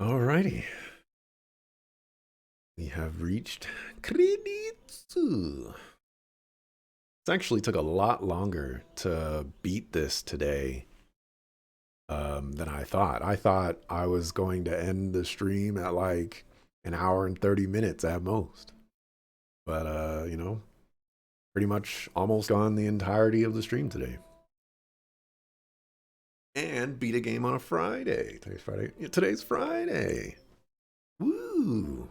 Alrighty, we have reached Kriditsu. It actually took a lot longer to beat this today than I thought. I thought I was going to end the stream at like an hour and 30 minutes at most. But, pretty much almost gone the entirety of the stream today. And beat a game on a Friday. Today's Friday. Yeah, today's Friday. Woo.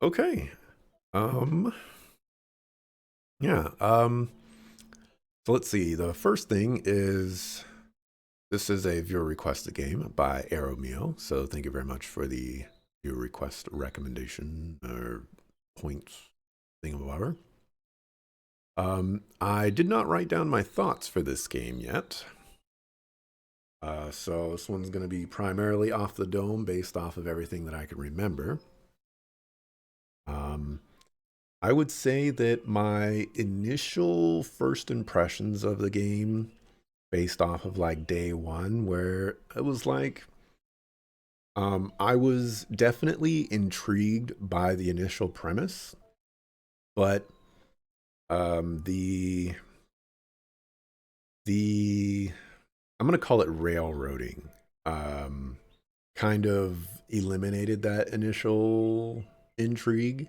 Okay. Um, yeah. So let's see. The first thing is this is a viewer requested game by Arrowmeal. So thank you very much for the viewer request recommendation or points thingamabobber. I did not write down my thoughts for this game yet. So this one's going to be primarily off the dome based off of everything that I can remember. Um, I would say that my initial first impressions of the game, based off of like day one, where it was like, I was definitely intrigued by the initial premise, but the I'm gonna call it railroading, um, kind of eliminated that initial intrigue.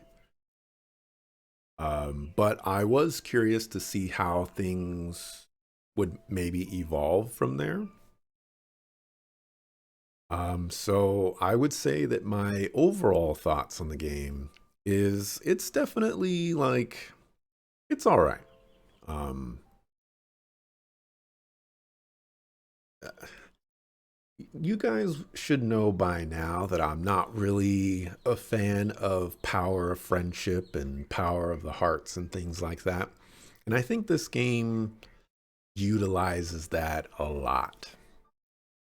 But I was curious to see how things would maybe evolve from there. So I would say that my overall thoughts on the game is it's definitely like it's all right. Um, you guys should know by now that I'm not really a fan of power of friendship and power of the hearts and things like that. And I think this game utilizes that a lot.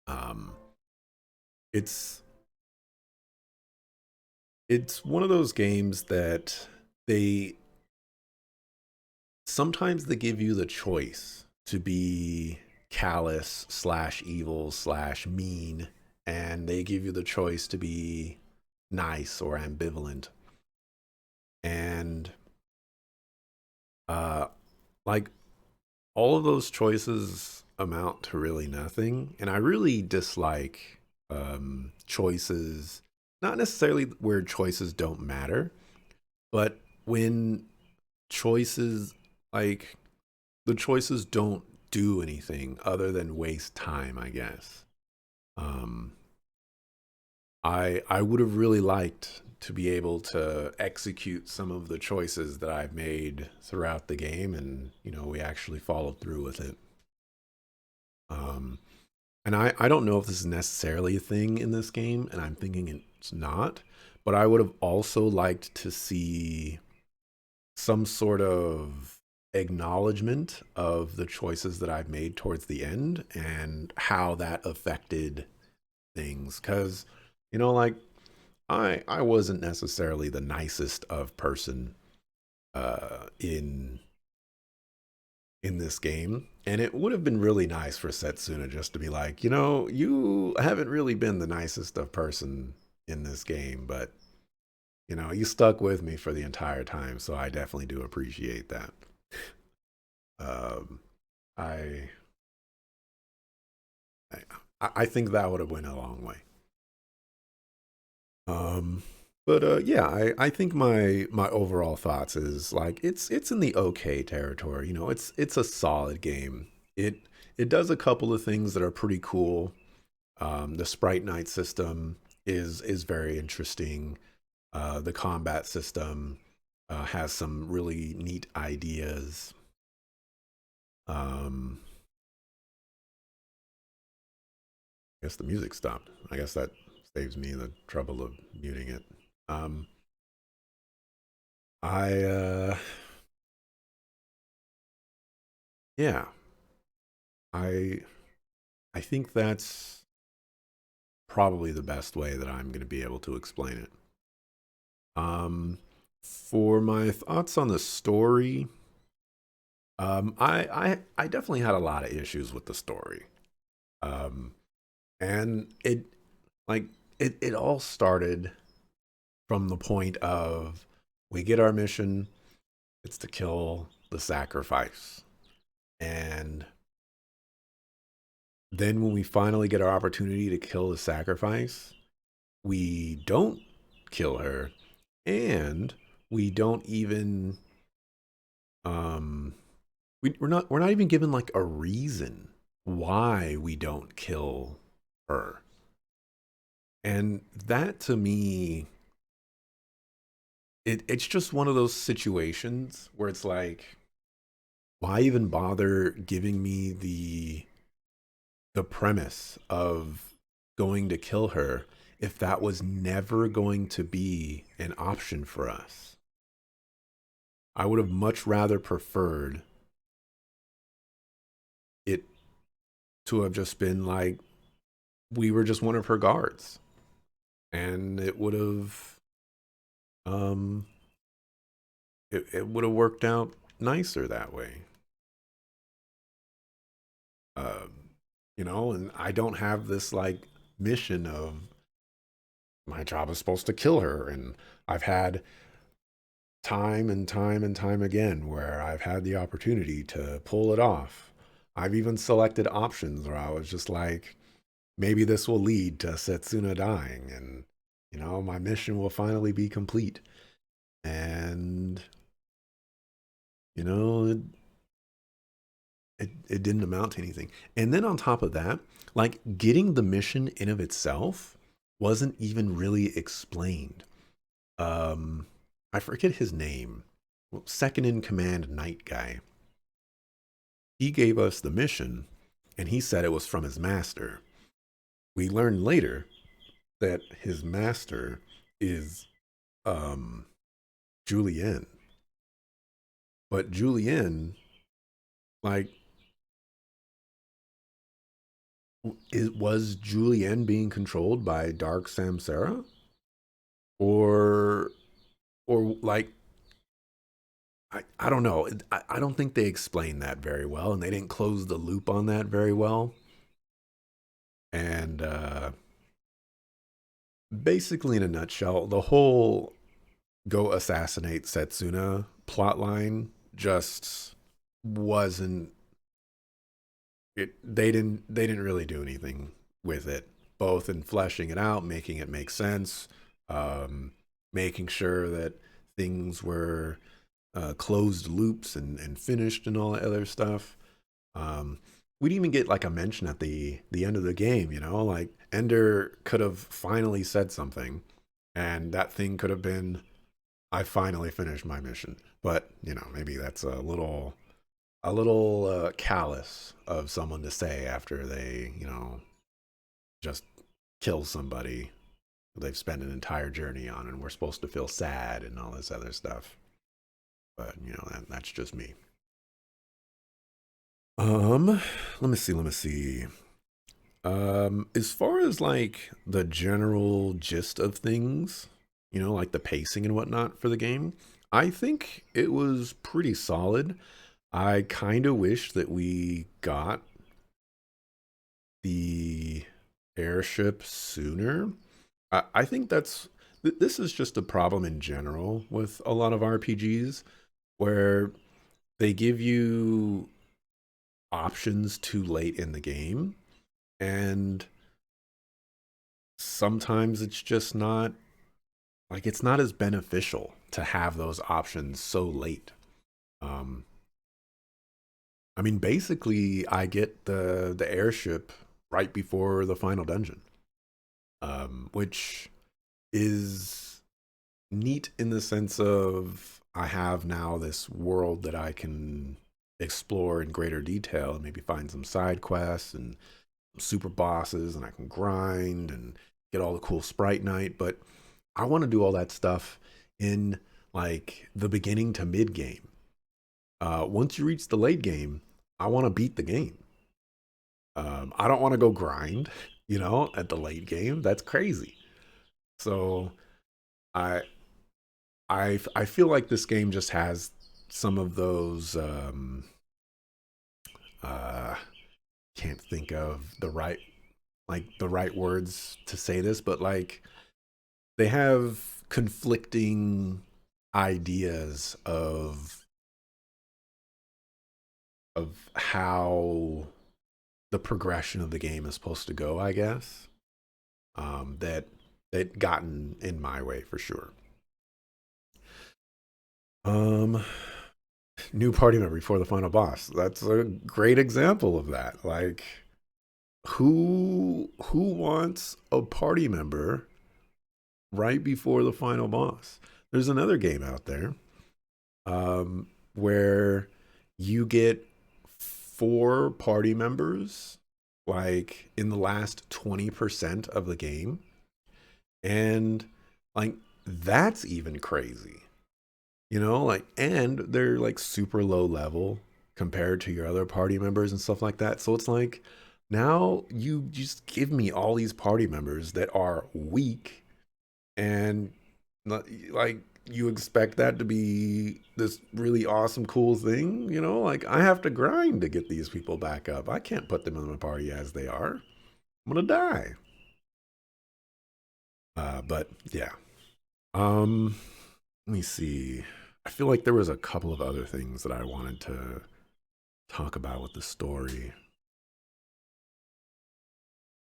Um, it's it's one of those games that they sometimes they give you the choice to be callous slash evil slash mean, and they give you the choice to be nice or ambivalent. And uh like all of those choices amount to really nothing. And I really dislike choices, not necessarily where choices don't matter, but when choices like the choices don't do anything other than waste time, I guess. Um, I would have really liked to be able to execute some of the choices that I've made throughout the game, and we actually followed through with it. Um, and I don't know if this is necessarily a thing in this game, and I'm thinking it's not, but I would have also liked to see some sort of acknowledgement of the choices that I've made towards the end and how that affected things. Because, like I wasn't necessarily the nicest of person in this game. And it would have been really nice for Setsuna just to be like, you haven't really been the nicest of person in this game, but you stuck with me for the entire time, so I definitely do appreciate that. Um, I, I think that would have went a long way. Um, but yeah, I think my overall thoughts is like it's in the okay territory. It's a solid game. It does a couple of things that are pretty cool. The Sprite Night system is very interesting. The combat system has some really neat ideas. Um, I guess the music stopped. I guess that saves me the trouble of muting it. Um, I yeah, I I think that's probably the best way that I'm going to be able to explain it. Um, for my thoughts on the story, I definitely had a lot of issues with the story. Um, And like it all started from the point of we get our mission, it's to kill the sacrifice. And then when we finally get our opportunity to kill the sacrifice, we don't kill her, and we don't even um we're not even given like a reason why we don't kill her. And that to me, it's just one of those situations where it's like, why even bother giving me the premise of going to kill her if that was never going to be an option for us? I would have much rather preferred it to have just been like we were just one of her guards, and um it would have worked out nicer that way. Um, and I don't have this like mission of my job is supposed to kill her, and I've had time and time and time again where I've had the opportunity to pull it off. I've even selected options where I was just like, maybe this will lead to Setsuna dying, and my mission will finally be complete. And you know, it, it didn't amount to anything. And then on top of that, like getting the mission in of itself wasn't even really explained. Um, I forget his name. Well, second in command, Night Guy. He gave us the mission, and he said it was from his master. We learned later that his master is um Julienne. But Julienne, like, was Julienne being controlled by Dark Samsara, or like I don't know. I don't think they explained that very well, and they didn't close the loop on that very well. And basically, in a nutshell, the whole go assassinate Setsuna plotline just wasn't it. They didn't really do anything with it, both in fleshing it out, making it make sense, um, making sure that things were closed loops and finished and all that other stuff. Um, we'd even get like a mention at the end of the game, like Ender could have finally said something, and that thing could have been, "I finally finished my mission." But maybe that's a little callous of someone to say after they just kill somebody they've spent an entire journey on, and we're supposed to feel sad and all this other stuff. But that's just me. Um, let me see. As far as like the general gist of things, like the pacing and whatnot for the game, I think it was pretty solid. I kind of wish that we got the airship sooner. I think this is just a problem in general with a lot of RPGs where they give you options too late in the game, and sometimes it's just not like it's not as beneficial to have those options so late. Um, I mean, basically, I get the airship right before the final dungeon, which is neat in the sense of I have now this world that I can explore in greater detail and maybe find some side quests and super bosses, and I can grind and get all the cool sprite night. But I want to do all that stuff in like the beginning to mid game. Once you reach the late game, I want to beat the game. I don't want to go grind, at the late game. That's crazy. So I I feel like this game just has some of those. Uh, can't think of the right. like the right words to say this, but like they have conflicting ideas of how the progression of the game is supposed to go, I guess. That gotten in my way for sure. Um, New party member before the final boss. That's a great example of that. Like, who wants a party member right before the final boss? There's another game out there where you get four party members like in the last 20% of the game, and like that's even crazy. Like, and they're like super low level compared to your other party members and stuff like that. So it's like, now you just give me all these party members that are weak, and like you expect that to be this really awesome, cool thing. Like, I have to grind to get these people back up. I can't put them in my party as they are. I'm gonna die. But yeah. Um, Let me see. I feel like there was a couple of other things that I wanted to talk about with the story.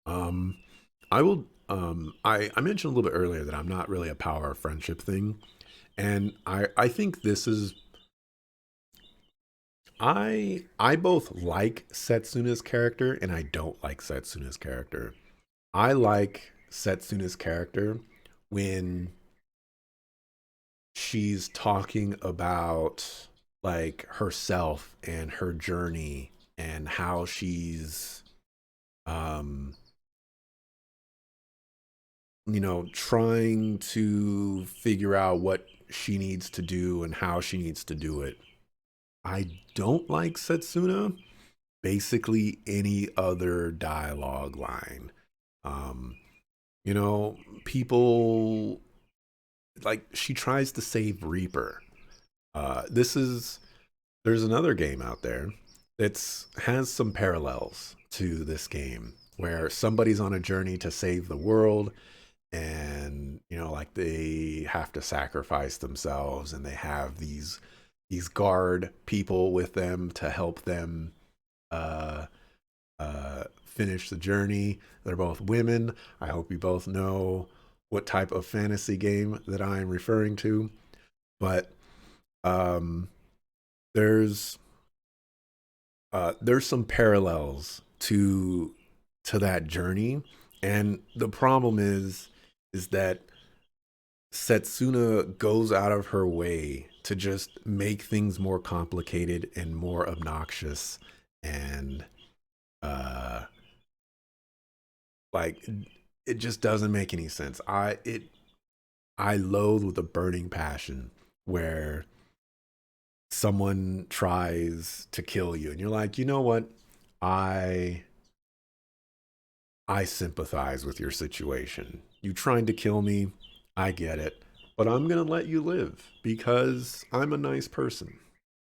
Um, I will. I mentioned a little bit earlier that I'm not really a power of friendship thing, and I think this is. I both like Setsuna's character and I don't like Setsuna's character. I like Setsuna's character when she's talking about like herself and her journey and how she's um trying to figure out what she needs to do and how she needs to do it. I don't like Setsuna basically any other dialogue line. um you know People, like, she tries to save Reaper. This is There's another game out there that's has some parallels to this game where somebody's on a journey to save the world, and like, they have to sacrifice themselves, and they have these guard people with them to help them uh finish the journey. They're both women. I hope you both know what type of fantasy game that I'm referring to. But um there's there's some parallels to that journey, and the problem is that Setsuna goes out of her way to just make things more complicated and more obnoxious, and uh like, it just doesn't make any sense. I loathe with a burning passion where someone tries to kill you and you're like, you know what, i I sympathize with your situation. You trying to kill me, I get it, but I'm gonna let you live because I'm a nice person,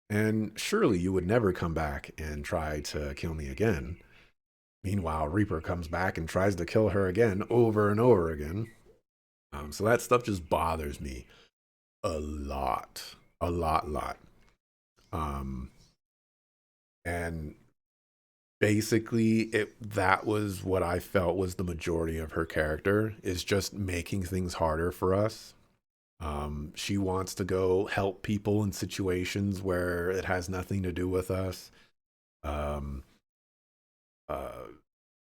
and surely you would never come back and try to kill me again. Meanwhile, Reaper comes back and tries to kill her again over and over again. So that stuff just bothers me a lot, lot. Um, and basically, that was what I felt was the majority of her character, is just making things harder for us. She wants to go help people in situations where it has nothing to do with us. Um, uh,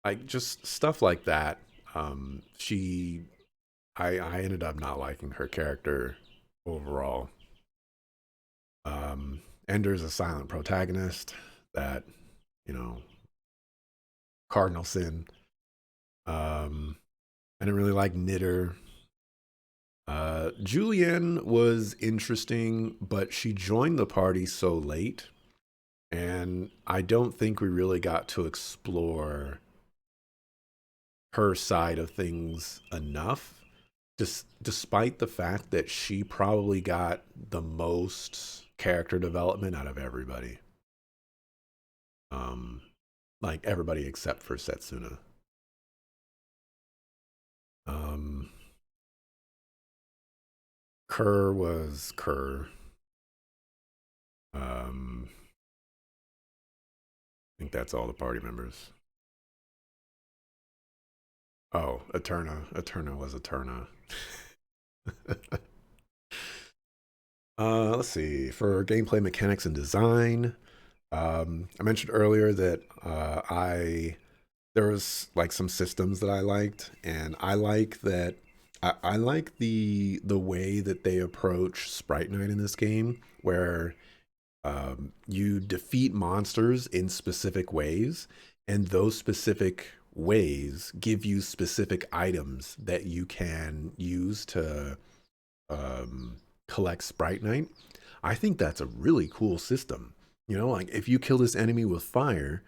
like, just stuff like that. She I ended up not liking her character overall. Ender's a silent protagonist that, you know, cardinal sin. I didn't really like Knitter. Julianne was interesting, but she joined the party so late, and I don't think we really got to explore her side of things enough. Just despite the fact that she probably got the most character development out of everybody. Um, like everybody except for Setsuna. Um, Kerr was Kerr. I think that's all the party members. Oh, Eterna. Eterna was Eterna. Let's see. For gameplay mechanics and design, I mentioned earlier that I there was like some systems that I liked, and I like that. I like the way that they approach Sprite Night in this game, where you defeat monsters in specific ways, and those specific ways give you specific items that you can use to um, collect Sprite Night. I think that's a really cool system. You know, like if you kill this enemy with fire,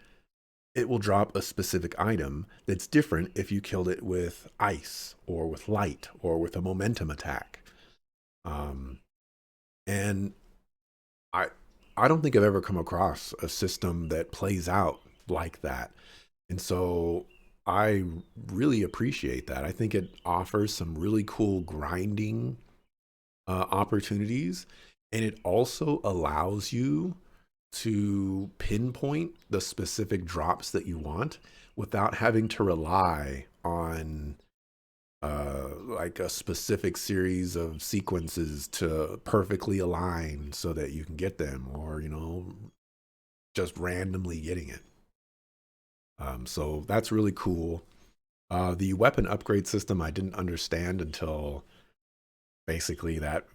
it will drop a specific item that's different if you killed it with ice or with light or with a momentum attack. Um, and I I don't think I've ever come across a system that plays out like that. And so I really appreciate that. I think it offers some really cool grinding opportunities, and it also allows you to pinpoint the specific drops that you want without having to rely on like a specific series of sequences to perfectly align so that you can get them, or just randomly getting it. So that's really cool. The weapon upgrade system I didn't understand until basically that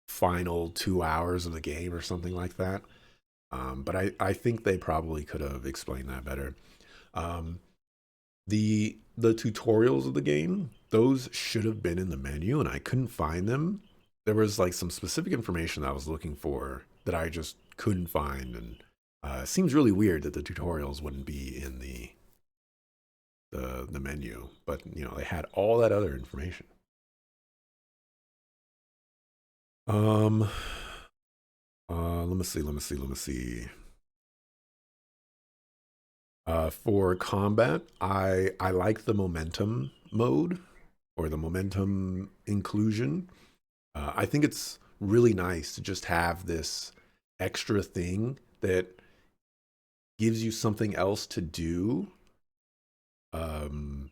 final 2 hours of the game or something like that. But I think they probably could have explained that better. Um, the tutorials of the game, those should have been in the menu, and I couldn't find them. There was like some specific information that I was looking for that I just couldn't find, and it seems really weird that the tutorials wouldn't be in the menu. But they had all that other information. Um, let me see, let me see, let me see. For combat, I like the momentum mode or the momentum inclusion. I think it's really nice to just have this extra thing that gives you something else to do, um,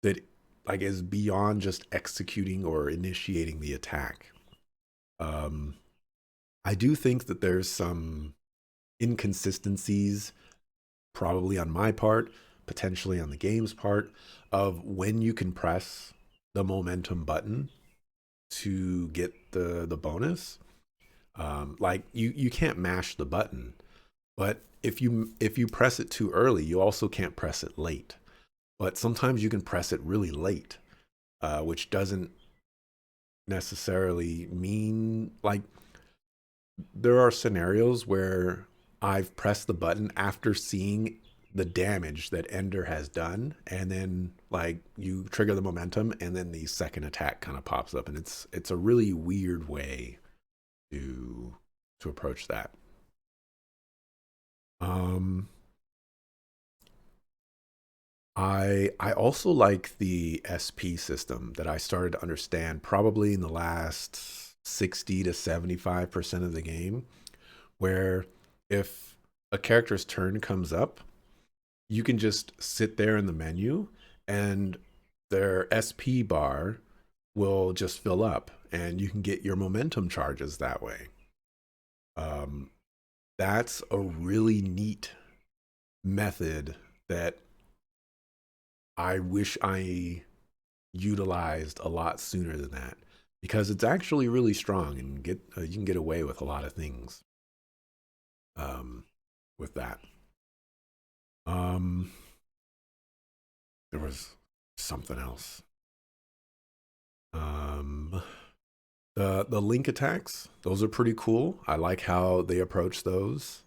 that like is beyond just executing or initiating the attack. Um, I do think that there's some inconsistencies, probably on my part, potentially on the game's part, of when you can press the momentum button to get the bonus. Like you can't mash the button, but if you press it too early, you also can't press it late. But sometimes you can press it really late, which doesn't necessarily mean like there are scenarios where I've pressed the button after seeing the damage that Ender has done, and then like you trigger the momentum, and then the second attack kind of pops up, and it's a really weird way to approach that. Um, I also like the SP system that I started to understand probably in the last 60 to 75% of the game, where if a character's turn comes up, you can just sit there in the menu and their SP bar will just fill up and you can get your momentum charges that way. Um, that's a really neat method that I wish I utilized a lot sooner than that, because it's actually really strong and you can get away with a lot of things um, with that. Um, there was something else. Um, the link attacks, those are pretty cool. I like how they approach those.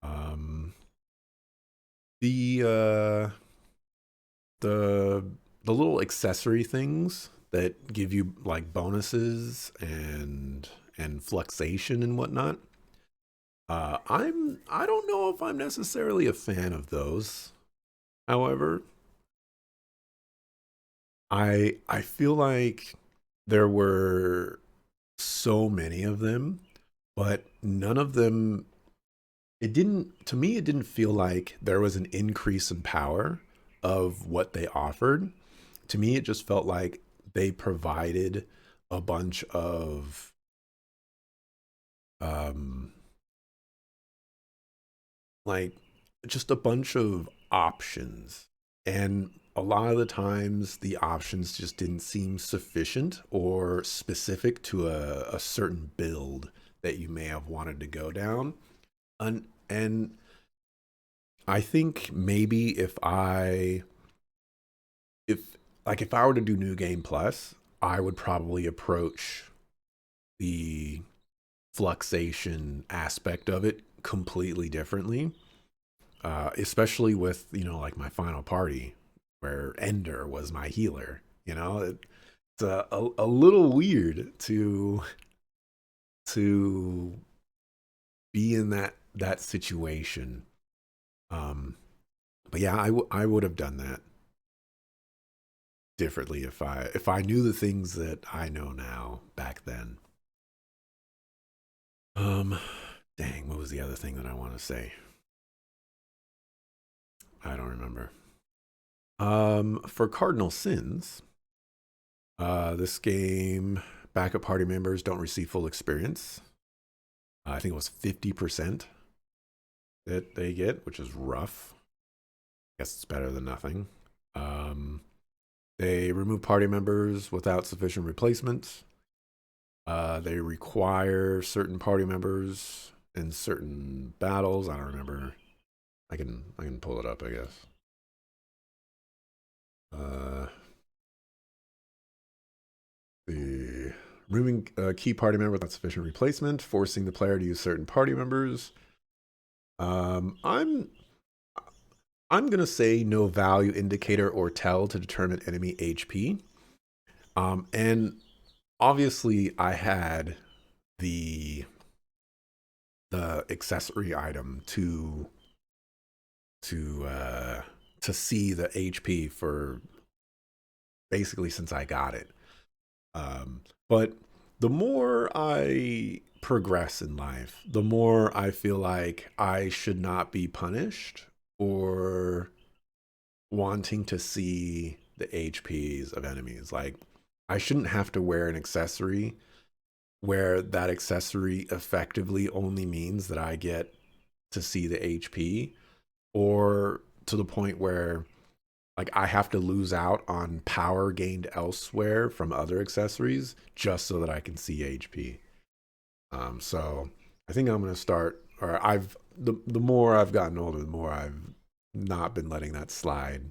Um, the the the little accessory things that give you like bonuses and fluxation and whatnot. I don't know if I'm necessarily a fan of those. However, I feel like there were so many of them, but none of them, it didn't, to me it didn't feel like there was an increase in power of what they offered. To me it just felt like they provided a bunch of um like just a bunch of options. And a lot of the times the options just didn't seem sufficient or specific to a certain build that you may have wanted to go down. And I think maybe if if I were to do New Game Plus, I would probably approach the fluxation aspect of it completely differently, especially with like my final party where Ender was my healer. It's a little weird to be in that situation. Um, but yeah, I would have done that differently if I knew the things that I know now back then. Um, Dang, what was the other thing that I want to say? I don't remember. For Cardinal Sins, this game, backup party members don't receive full experience. I think it was 50% that they get, which is rough. I guess it's better than nothing. Um, they remove party members without sufficient replacements. They require certain party members in certain battles. I don't remember. I can pull it up, I guess. Uh, the removing key party member without sufficient replacement, forcing the player to use certain party members. Um, I'm I'm gonna say no value indicator or tell to determine enemy HP. And obviously I had the the accessory item to uh to see the HP for basically since I got it. But the more I progress in life, the more I feel like I should not be punished or wanting to see the HPs of enemies. Like, I shouldn't have to wear an accessory where that accessory effectively only means that I get to see the HP, or to the point where like I have to lose out on power gained elsewhere from other accessories just so that I can see HP. So I think I'm gonna start, or the more I've gotten older, the more I've not been letting that slide.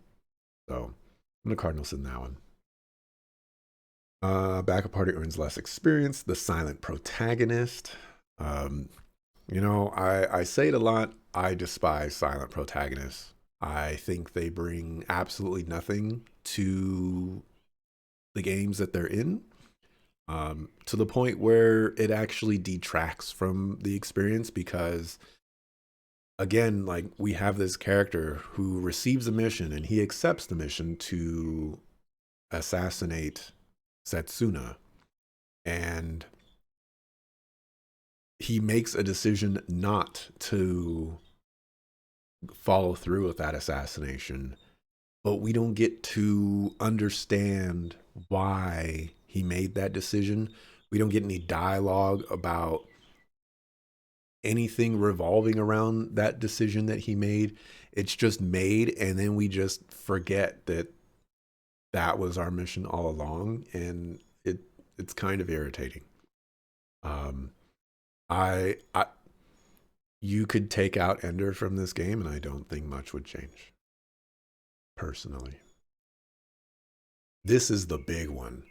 So I'm gonna Cardinals in that one. Backup party earns less experience. The silent protagonist. Um, I say it a lot. I despise silent protagonists. I think they bring absolutely nothing to the games that they're in, to the point where it actually detracts from the experience because, again, like we have this character who receives a mission and he accepts the mission to assassinate Setsuna, and he makes a decision not to follow through with that assassination, but we don't get to understand why he made that decision. We don't get any dialogue about anything revolving around that decision that he made. It's just made, and then we just forget that that was our mission all along, and it's kind of irritating. Um, I you could take out Ender from this game, and I don't think much would change personally. This is the big one.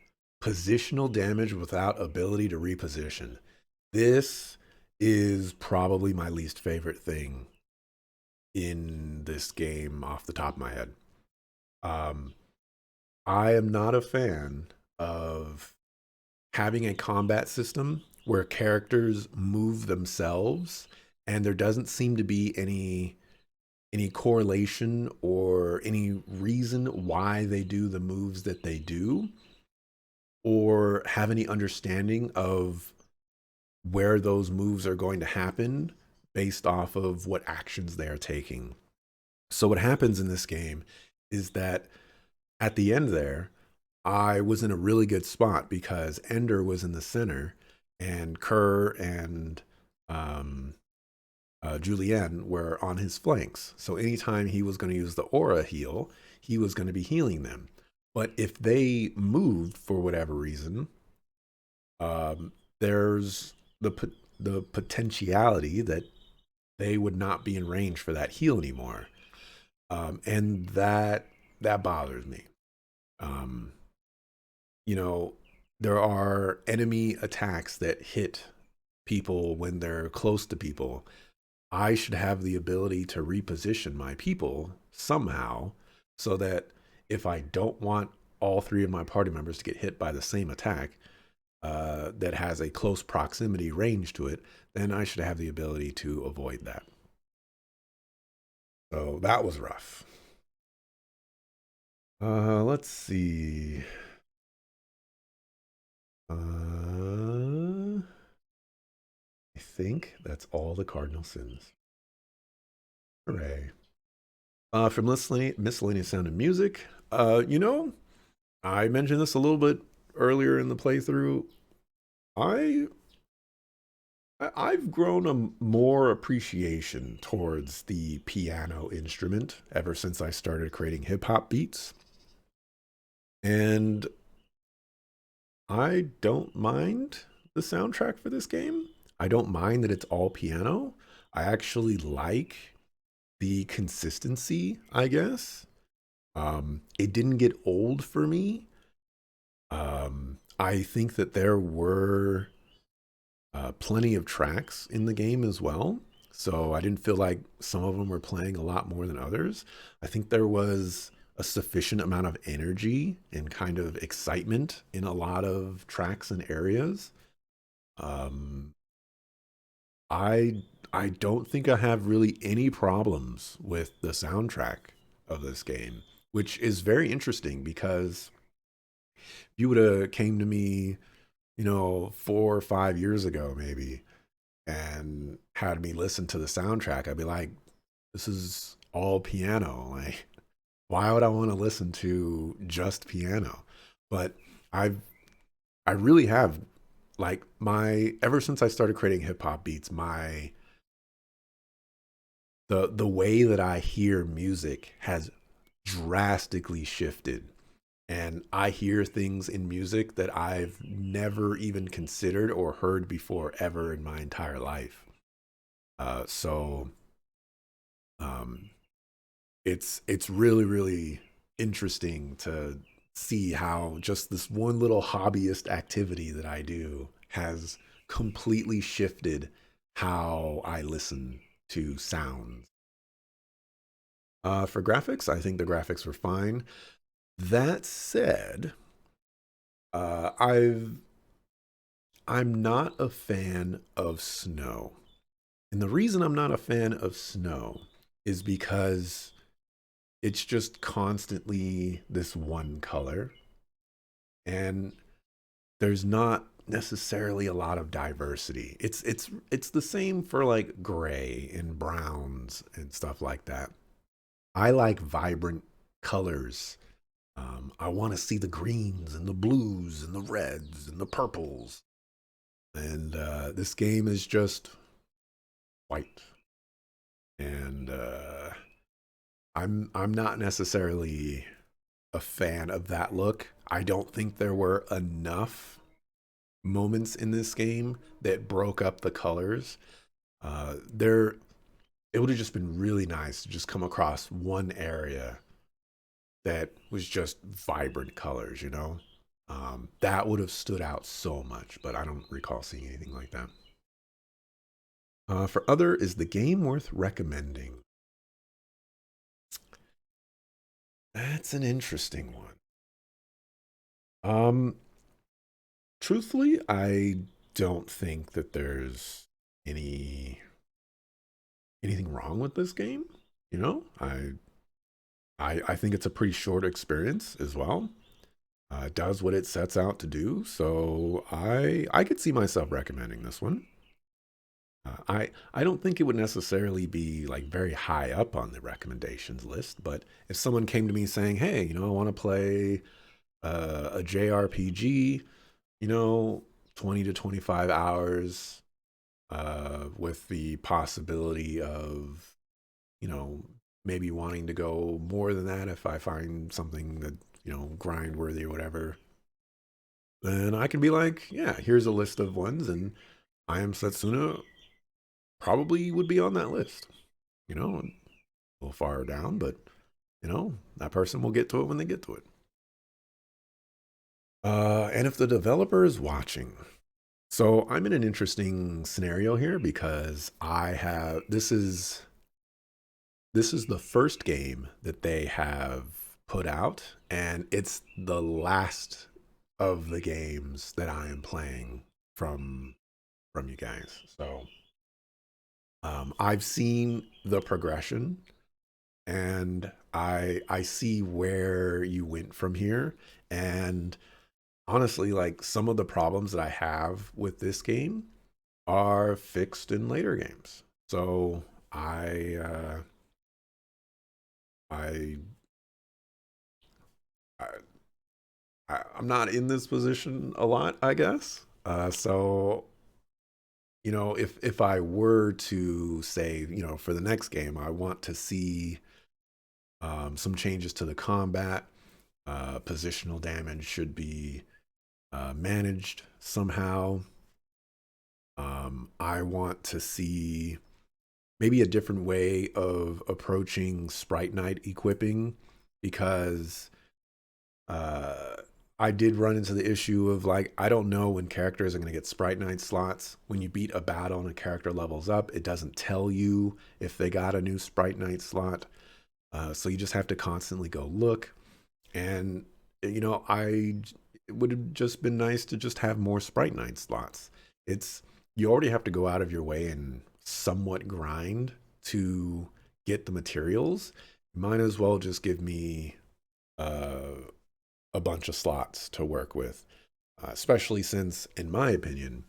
Positional damage without ability to reposition. This is probably my least favorite thing in this game off the top of my head. Um, I am not a fan of having a combat system where characters move themselves and there doesn't seem to be any any correlation or any reason why they do the moves that they do, or have any understanding of where those moves are going to happen based off of what actions they are taking. So what happens in this game is that at the end there, I was in a really good spot because Ender was in the center and Kerr and um, Julienne were on his flanks. So anytime he was going to use the aura heal, he was going to be healing them. But if they moved for whatever reason, there's the potentiality that they would not be in range for that heal anymore, and that bothers me. Um, you know, there are enemy attacks that hit people when they're close to people. I should have the ability to reposition my people somehow so that if I don't want all three of my party members to get hit by the same attack that has a close proximity range to it, then I should have the ability to avoid that. So that was rough. Let's see. I think that's all the cardinal sins. Hooray. From miscellaneous sound and music, I mentioned this a little bit earlier in the playthrough. I I've grown a more appreciation towards the piano instrument ever since I started creating hip hop beats, and I don't mind the soundtrack for this game. I don't mind that it's all piano. I actually like the consistency, I guess. It didn't get old for me. I think that there were plenty of tracks in the game as well. So I didn't feel like some of them were playing a lot more than others. I think there was a sufficient amount of energy and kind of excitement in a lot of tracks and areas. Um, I I don't think I have really any problems with the soundtrack of this game, which is very interesting because if you would have came to me, 4 or 5 years ago, maybe, and had me listen to the soundtrack, I'd be like, this is all piano. Like, why would I want to listen to just piano? But I've I really have like my ever since I started creating hip hop beats, my the way that I hear music has drastically shifted. And I hear things in music that I've never even considered or heard before ever in my entire life. So um, it's really really interesting to see how just this one little hobbyist activity that I do has completely shifted how I listen to sounds. For graphics, I think the graphics were fine. That said, uh, I've I'm not a fan of snow. And the reason I'm not a fan of snow is because it's just constantly this one color and there's not necessarily a lot of diversity. It's the same for like gray and browns and stuff like that. I like vibrant colors. I want to see the greens and the blues and the reds and the purples. And this game is just white. And I'm not necessarily a fan of that look. I don't think there were enough moments in this game that broke up the colors. There, it would have just been really nice to just come across one area that was just vibrant colors, that would have stood out so much, but I don't recall seeing anything like that. For other, is the game worth recommending? That's an interesting one. Um, Truthfully, I don't think that there's any anything wrong with this game. You know, I think it's a pretty short experience as well. It does what it sets out to do, so I could see myself recommending this one. I don't think it would necessarily be like very high up on the recommendations list, but if someone came to me saying, "Hey, I want to play a JRPG, 20 to 25 hours, with the possibility of, you know, maybe wanting to go more than that if I find something that, grind worthy or whatever," then I can be like, "Yeah, here's a list of ones, and I am Setsuna probably would be on that list." A little far down, but that person will get to it when they get to it. And if the developer is watching, so I'm in an interesting scenario here because I have this is the first game that they have put out, and it's the last of the games that I am playing from you guys. So I've seen the progression, and I see where you went from here. And honestly, like some of the problems that I have with this game are fixed in later games. So I, I I'm not in this position a lot, I guess. So if I were to say, for the next game, I want to see some changes to the combat. Positional damage should be managed somehow. I want to see maybe a different way of approaching Sprite Knight equipping because uh, I did run into the issue of like, I don't know when characters are going to get Sprite Knight slots. When you beat a battle and a character levels up, it doesn't tell you if they got a new Sprite Knight slot. So you just have to constantly go look. And, it would have just been nice to just have more Sprite Knight slots. It's, you already have to go out of your way and somewhat grind to get the materials. Might as well just give me uh, a bunch of slots to work with, especially since, in my opinion,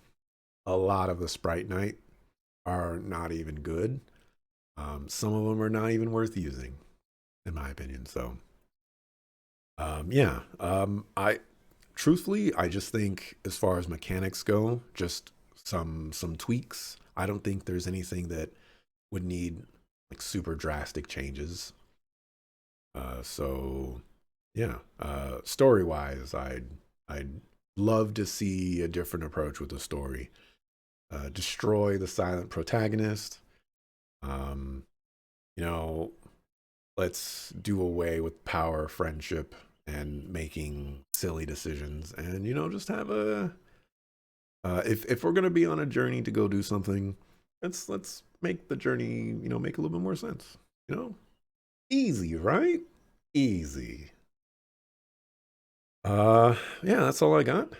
a lot of the Sprite Knight are not even good. Some of them are not even worth using, in my opinion. So, yeah, I truthfully, I just think as far as mechanics go, just some tweaks. I don't think there's anything that would need like super drastic changes. So yeah, story wise, I'd love to see a different approach with the story. Destroy the silent protagonist. Um, you know, let's do away with power, friendship, and making silly decisions, and just have a. If we're gonna be on a journey to go do something, let's make the journey make a little bit more sense. You know, easy, right? Easy. Yeah, that's all I got.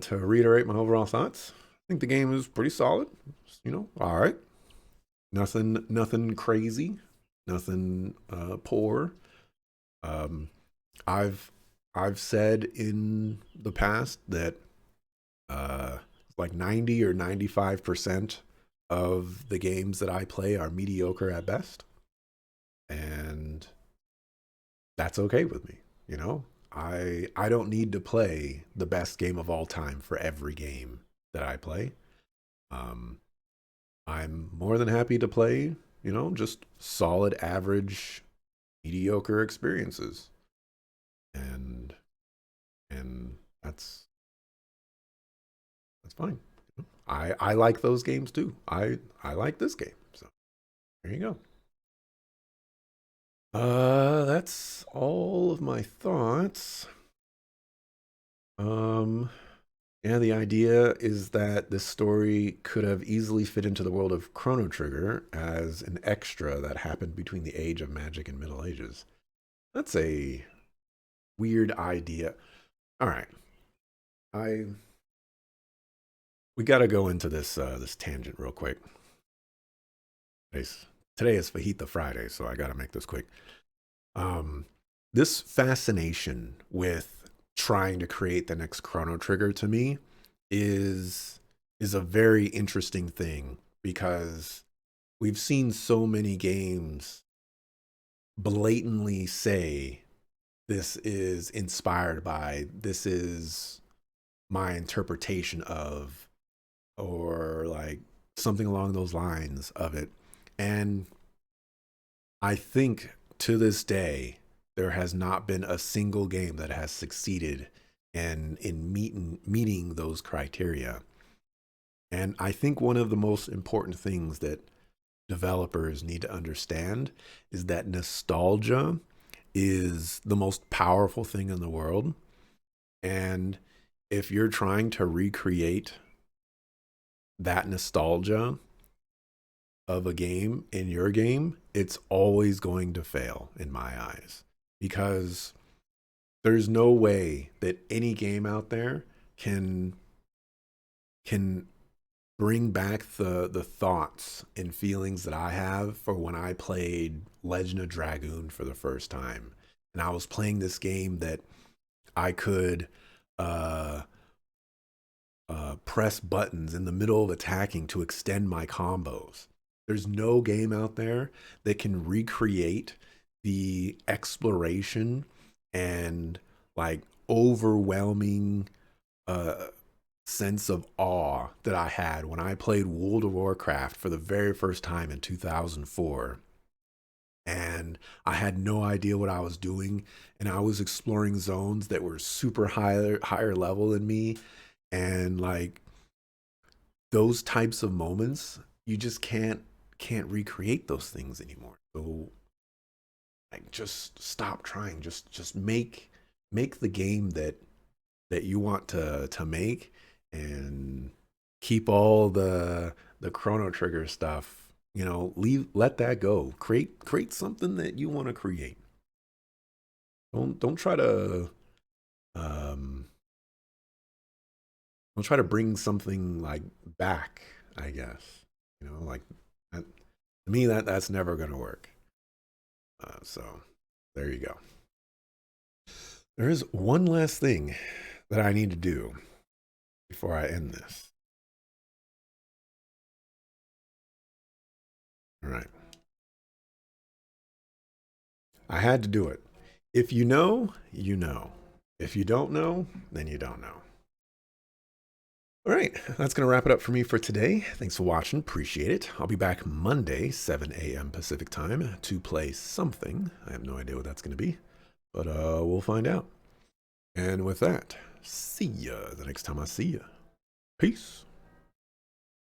To reiterate my overall thoughts, I think the game is pretty solid. All right. Nothing crazy. Nothing poor. Um, I've I've said in the past that uh, like 90 or 95% of the games that I play are mediocre at best, and that's okay with me. I don't need to play the best game of all time for every game that I play. Um, I'm more than happy to play, just solid, average, mediocre experiences, and and that's fine. I like those games too. I like this game. So there you go. That's all of my thoughts. Um, yeah, the idea is that this story could have easily fit into the world of Chrono Trigger as an extra that happened between the age of magic and Middle Ages. That's a weird idea. All right, I we got to go into this tangent real quick. Nice. Today is Fajita Friday, so I got to make this quick. Um, this fascination with trying to create the next Chrono Trigger to me is is a very interesting thing because we've seen so many games blatantly say this is inspired by, this is my interpretation of, or like something along those lines of it. And I think to this day, there has not been a single game that has succeeded in meeting those criteria. And I think one of the most important things that developers need to understand is that nostalgia is the most powerful thing in the world. And if you're trying to recreate that nostalgia of a game in your game, it's always going to fail in my eyes because there's no way that any game out there can can bring back the thoughts and feelings that I have for when I played Legend of Dragoon for the first time. And I was playing this game that I could uh, press buttons in the middle of attacking to extend my combos. There's no game out there that can recreate the exploration and like overwhelming uh, sense of awe that I had when I played World of Warcraft for the very first time in 2004. And I had no idea what I was doing. And I was exploring zones that were super higher level than me. And like those types of moments, you just can't recreate those things anymore. So like just stop trying. Just make the game that you want to make, and keep all the Chrono Trigger stuff, let that go. Create something that you want to create. Don't try to um don't try to bring something like back, I guess. Like that, to me that's never going to work. So there you go. There is one last thing that I need to do before I end this. All right. I had to do it. If you know, you know. If you don't know, then you don't know. All right, that's going to wrap it up for me for today. Thanks for watching. Appreciate it. I'll be back Monday, 7 a.m. Pacific time to play something. I have no idea what that's going to be, but we'll find out. And with that, see ya the next time I see ya. Peace.